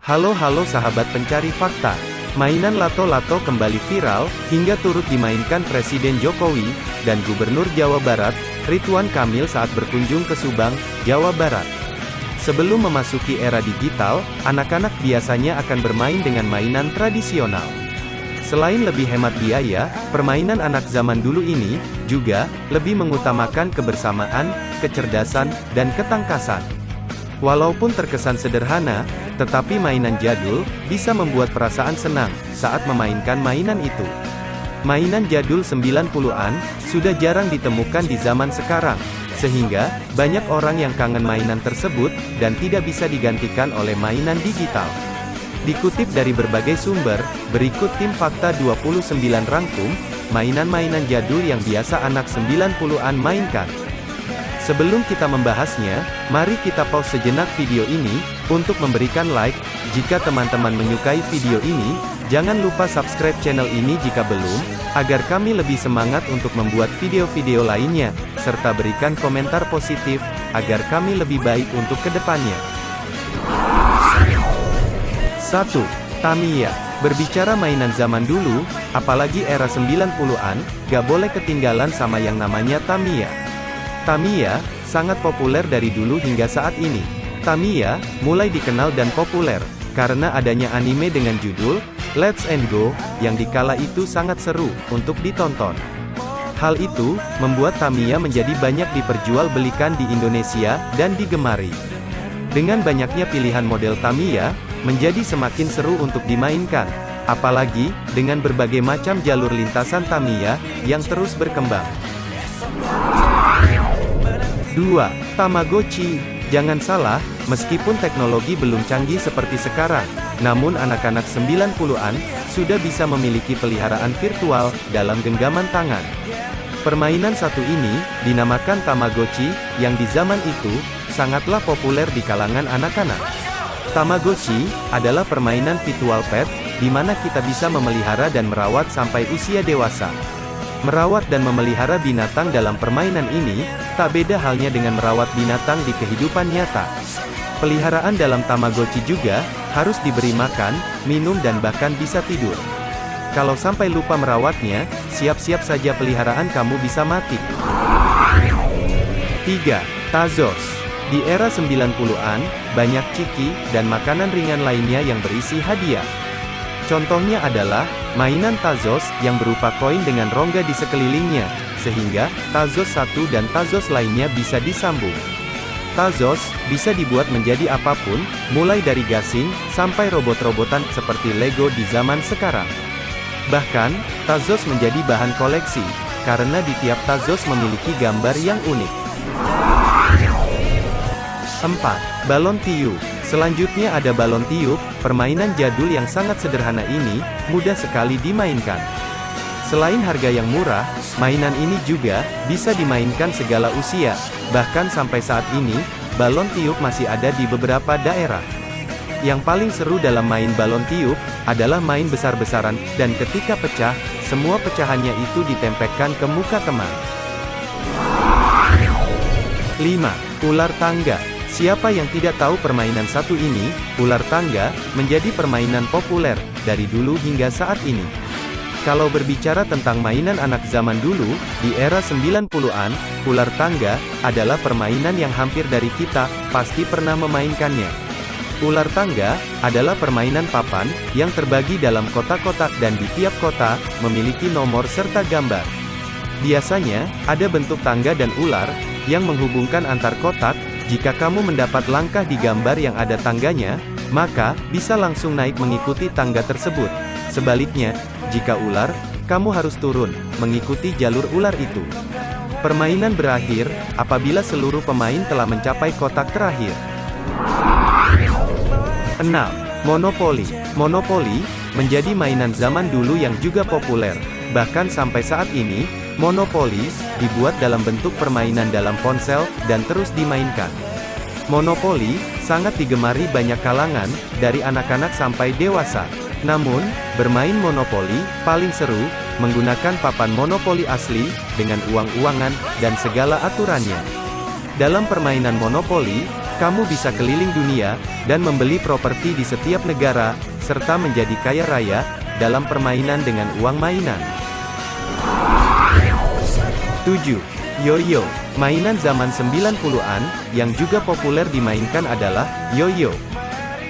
Halo sahabat pencari fakta. Mainan lato-lato kembali viral, hingga turut dimainkan Presiden Jokowi, dan Gubernur Jawa Barat, Ridwan Kamil saat berkunjung ke Subang, Jawa Barat. Sebelum memasuki era digital, anak-anak biasanya akan bermain dengan mainan tradisional. Selain lebih hemat biaya, permainan anak zaman dulu ini, juga, lebih mengutamakan kebersamaan, kecerdasan, dan ketangkasan. Walaupun terkesan sederhana, tetapi mainan jadul, bisa membuat perasaan senang, saat memainkan mainan itu. Mainan jadul 90-an, sudah jarang ditemukan di zaman sekarang, sehingga, banyak orang yang kangen mainan tersebut, dan tidak bisa digantikan oleh mainan digital. Dikutip dari berbagai sumber, berikut tim Fakta 29 rangkum, mainan-mainan jadul yang biasa anak 90-an mainkan. Sebelum kita membahasnya, mari kita pause sejenak video ini, untuk memberikan like. Jika teman-teman menyukai video ini, jangan lupa subscribe channel ini jika belum, agar kami lebih semangat untuk membuat video-video lainnya, serta berikan komentar positif, agar kami lebih baik untuk kedepannya. 1. Tamiya. Berbicara mainan zaman dulu, apalagi era 90-an, gak boleh ketinggalan sama yang namanya Tamiya. Tamiya, sangat populer dari dulu hingga saat ini. Tamiya, mulai dikenal dan populer, karena adanya anime dengan judul, Let's and Go, yang dikala itu sangat seru, untuk ditonton. Hal itu, membuat Tamiya menjadi banyak diperjualbelikan di Indonesia, dan digemari. Dengan banyaknya pilihan model Tamiya, menjadi semakin seru untuk dimainkan, apalagi, dengan berbagai macam jalur lintasan Tamiya, yang terus berkembang. 2. Tamagotchi. Jangan salah, meskipun teknologi belum canggih seperti sekarang, namun anak-anak 90-an, sudah bisa memiliki peliharaan virtual, dalam genggaman tangan. Permainan satu ini, dinamakan Tamagotchi, yang di zaman itu, sangatlah populer di kalangan anak-anak. Tamagotchi, adalah permainan virtual pet, di mana kita bisa memelihara dan merawat sampai usia dewasa. Merawat dan memelihara binatang dalam permainan ini, tak beda halnya dengan merawat binatang di kehidupan nyata. Peliharaan dalam Tamagotchi juga, harus diberi makan, minum dan bahkan bisa tidur. Kalau sampai lupa merawatnya, siap-siap saja peliharaan kamu bisa mati. 3. Tazos. Di era 90-an, banyak ciki, dan makanan ringan lainnya yang berisi hadiah. Contohnya adalah, mainan Tazos, yang berupa koin dengan rongga di sekelilingnya, sehingga, Tazos satu dan Tazos lainnya bisa disambung. Tazos, bisa dibuat menjadi apapun, mulai dari gasing, sampai robot-robotan seperti Lego di zaman sekarang. Bahkan, Tazos menjadi bahan koleksi, karena di tiap Tazos memiliki gambar yang unik. 4. Balon tiup. Selanjutnya ada balon tiup, permainan jadul yang sangat sederhana ini, mudah sekali dimainkan. Selain harga yang murah, mainan ini juga, bisa dimainkan segala usia, bahkan sampai saat ini, balon tiup masih ada di beberapa daerah. Yang paling seru dalam main balon tiup, adalah main besar-besaran, dan ketika pecah, semua pecahannya itu ditempelkan ke muka teman. 5. Ular tangga. Siapa yang tidak tahu permainan satu ini, ular tangga, menjadi permainan populer, dari dulu hingga saat ini. Kalau berbicara tentang mainan anak zaman dulu, di era 90-an, ular tangga, adalah permainan yang hampir dari kita, pasti pernah memainkannya. Ular tangga, adalah permainan papan, yang terbagi dalam kotak-kotak dan di tiap kota, memiliki nomor serta gambar. Biasanya, ada bentuk tangga dan ular, yang menghubungkan antar kotak. Jika kamu mendapat langkah di gambar yang ada tangganya, maka, bisa langsung naik mengikuti tangga tersebut. Sebaliknya, jika ular, kamu harus turun, mengikuti jalur ular itu. Permainan berakhir, apabila seluruh pemain telah mencapai kotak terakhir. 6. Monopoli. Monopoli, menjadi mainan zaman dulu yang juga populer. Bahkan sampai saat ini, Monopoli, dibuat dalam bentuk permainan dalam ponsel, dan terus dimainkan. Monopoli, sangat digemari banyak kalangan, dari anak-anak sampai dewasa. Namun, bermain Monopoli, paling seru, menggunakan papan Monopoli asli, dengan uang-uangan, dan segala aturannya. Dalam permainan Monopoli, Kamu bisa keliling dunia, dan membeli properti di setiap negara, serta menjadi kaya raya, dalam permainan dengan uang mainan. 7. Yo-yo. Mainan zaman 90-an, yang juga populer dimainkan adalah, yo-yo.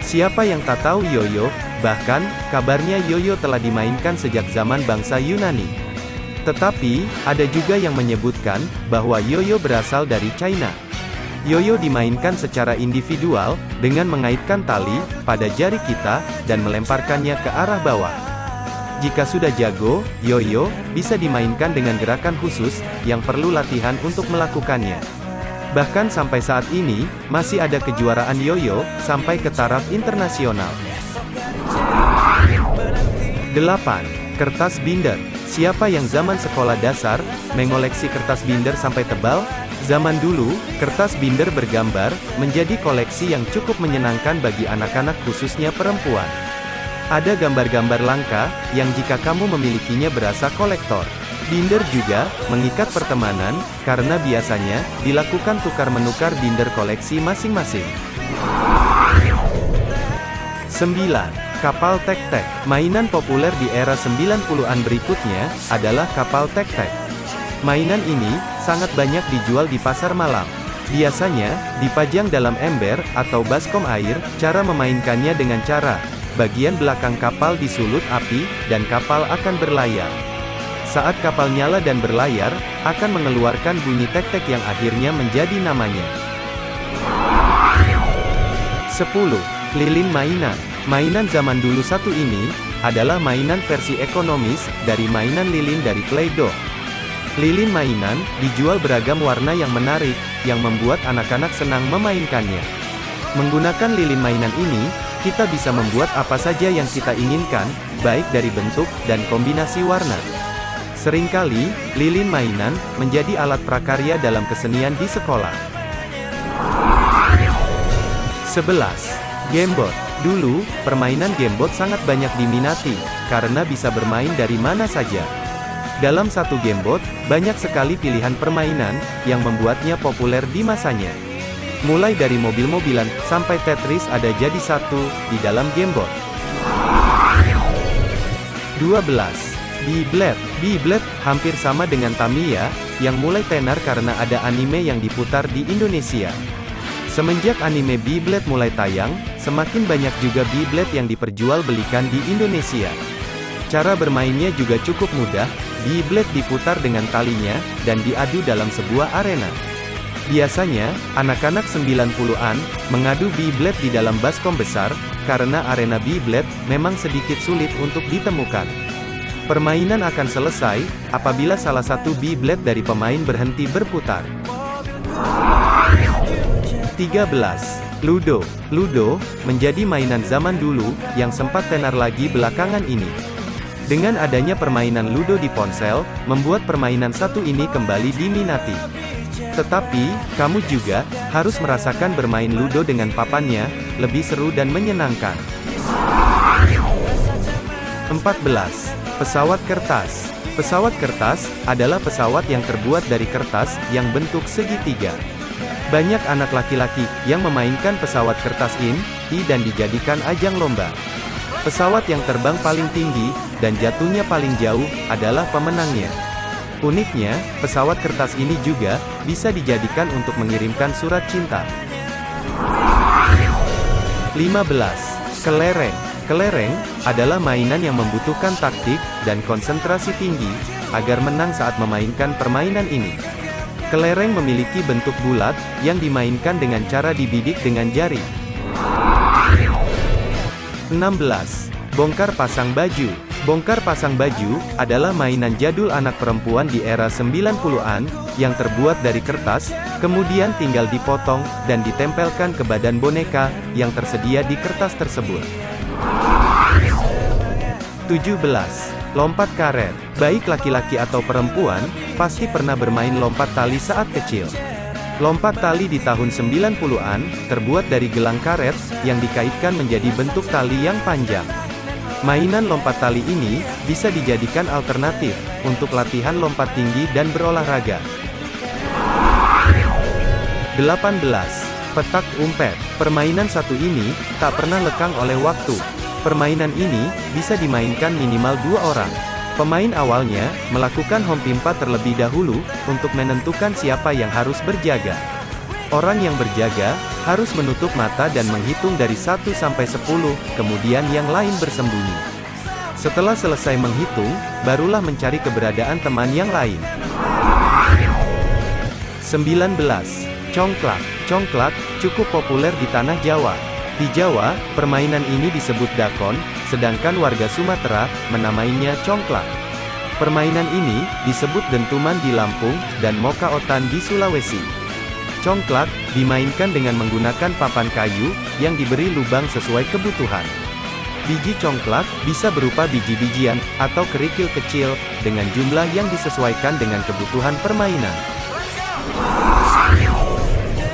Siapa yang tak tahu yo-yo? Bahkan, kabarnya yo-yo telah dimainkan sejak zaman bangsa Yunani. Tetapi, ada juga yang menyebutkan, bahwa yo-yo berasal dari China. Yo-yo dimainkan secara individual, dengan mengaitkan tali, pada jari kita, dan melemparkannya ke arah bawah. Jika sudah jago, yo-yo, bisa dimainkan dengan gerakan khusus, yang perlu latihan untuk melakukannya. Bahkan sampai saat ini, masih ada kejuaraan yo-yo, sampai ke taraf internasional. 8. Kertas binder. Siapa yang zaman sekolah dasar, mengoleksi kertas binder sampai tebal? Zaman dulu, kertas binder bergambar, menjadi koleksi yang cukup menyenangkan bagi anak-anak khususnya perempuan. Ada gambar-gambar langka, yang jika kamu memilikinya berasa kolektor. Binder juga, mengikat pertemanan, karena biasanya, dilakukan tukar-menukar binder koleksi masing-masing. 9. Kapal tek-tek. Mainan populer di era 90-an berikutnya, adalah kapal tek-tek. Mainan ini, sangat banyak dijual di pasar malam. Biasanya, dipajang dalam ember, atau baskom air. Cara memainkannya dengan cara, bagian belakang kapal disulut api, dan kapal akan berlayar. Saat kapal nyala dan berlayar, akan mengeluarkan bunyi tek-tek yang akhirnya menjadi namanya. 10. Lilin mainan. Mainan zaman dulu satu ini, adalah mainan versi ekonomis, dari mainan lilin dari Play-Doh. Lilin mainan, dijual beragam warna yang menarik, yang membuat anak-anak senang memainkannya. Menggunakan lilin mainan ini, kita bisa membuat apa saja yang kita inginkan, baik dari bentuk, dan kombinasi warna. Seringkali, lilin mainan, menjadi alat prakarya dalam kesenian di sekolah. 11. Gamebot. Dulu, permainan gamebot sangat banyak diminati, karena bisa bermain dari mana saja. Dalam satu gamebot, banyak sekali pilihan permainan, yang membuatnya populer di masanya. Mulai dari mobil-mobilan, sampai Tetris ada jadi satu, di dalam gamebot. 12. Beyblade. Beyblade, hampir sama dengan Tamiya, yang mulai tenar karena ada anime yang diputar di Indonesia. Semenjak anime Beyblade mulai tayang, semakin banyak juga Beyblade yang diperjualbelikan di Indonesia. Cara bermainnya juga cukup mudah, Beyblade diputar dengan talinya, dan diadu dalam sebuah arena. Biasanya, anak-anak 90-an, mengadu Beyblade di dalam baskom besar, karena arena Beyblade, memang sedikit sulit untuk ditemukan. Permainan akan selesai, apabila salah satu Beyblade dari pemain berhenti berputar. 13. Ludo. Ludo, menjadi mainan zaman dulu, yang sempat tenar lagi belakangan ini. Dengan adanya permainan Ludo di ponsel, membuat permainan satu ini kembali diminati. Tetapi, kamu juga, harus merasakan bermain Ludo dengan papannya, lebih seru dan menyenangkan. 14. Pesawat kertas. Pesawat kertas, adalah pesawat yang terbuat dari kertas, yang bentuk segitiga. Banyak anak laki-laki, yang memainkan pesawat kertas ini, dan dijadikan ajang lomba. Pesawat yang terbang paling tinggi, dan jatuhnya paling jauh, adalah pemenangnya. Uniknya, pesawat kertas ini juga, bisa dijadikan untuk mengirimkan surat cinta. 15. Kelereng. Kelereng, adalah mainan yang membutuhkan taktik, dan konsentrasi tinggi, agar menang saat memainkan permainan ini. Kelereng memiliki bentuk bulat, yang dimainkan dengan cara dibidik dengan jari. 16. Bongkar pasang baju. Bongkar pasang baju, adalah mainan jadul anak perempuan di era 90-an, yang terbuat dari kertas, kemudian tinggal dipotong, dan ditempelkan ke badan boneka, yang tersedia di kertas tersebut. 17. Lompat karet. Baik laki-laki atau perempuan, pasti pernah bermain lompat tali saat kecil. Lompat tali di tahun 90-an, terbuat dari gelang karet, yang dikaitkan menjadi bentuk tali yang panjang. Mainan lompat tali ini, bisa dijadikan alternatif, untuk latihan lompat tinggi dan berolahraga. 18. Petak umpet. Permainan satu ini, tak pernah lekang oleh waktu. Permainan ini, bisa dimainkan minimal 2 orang. Pemain awalnya, melakukan home pimpa terlebih dahulu, untuk menentukan siapa yang harus berjaga. Orang yang berjaga, harus menutup mata dan menghitung dari 1 sampai 10, kemudian yang lain bersembunyi. Setelah selesai menghitung, barulah mencari keberadaan teman yang lain. 19. Congklak. Congklak, cukup populer di tanah Jawa. Di Jawa, permainan ini disebut dakon, sedangkan warga Sumatera, menamainya congklak. Permainan ini, disebut dentuman di Lampung, dan mokaotan di Sulawesi. Congklak, dimainkan dengan menggunakan papan kayu, yang diberi lubang sesuai kebutuhan. Biji congklak, bisa berupa biji-bijian, atau kerikil kecil, dengan jumlah yang disesuaikan dengan kebutuhan permainan.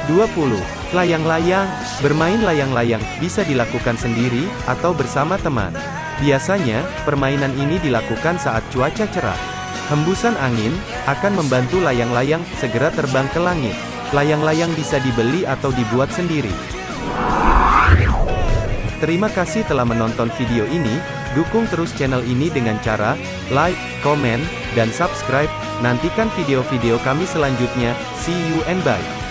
20. Layang-layang. Bermain layang-layang, bisa dilakukan sendiri, atau bersama teman. Biasanya, permainan ini dilakukan saat cuaca cerah. Hembusan angin, akan membantu layang-layang, segera terbang ke langit. Layang-layang bisa dibeli atau dibuat sendiri. Terima kasih telah menonton video ini, dukung terus channel ini dengan cara, like, komen, dan subscribe. Nantikan video-video kami selanjutnya, see you and bye.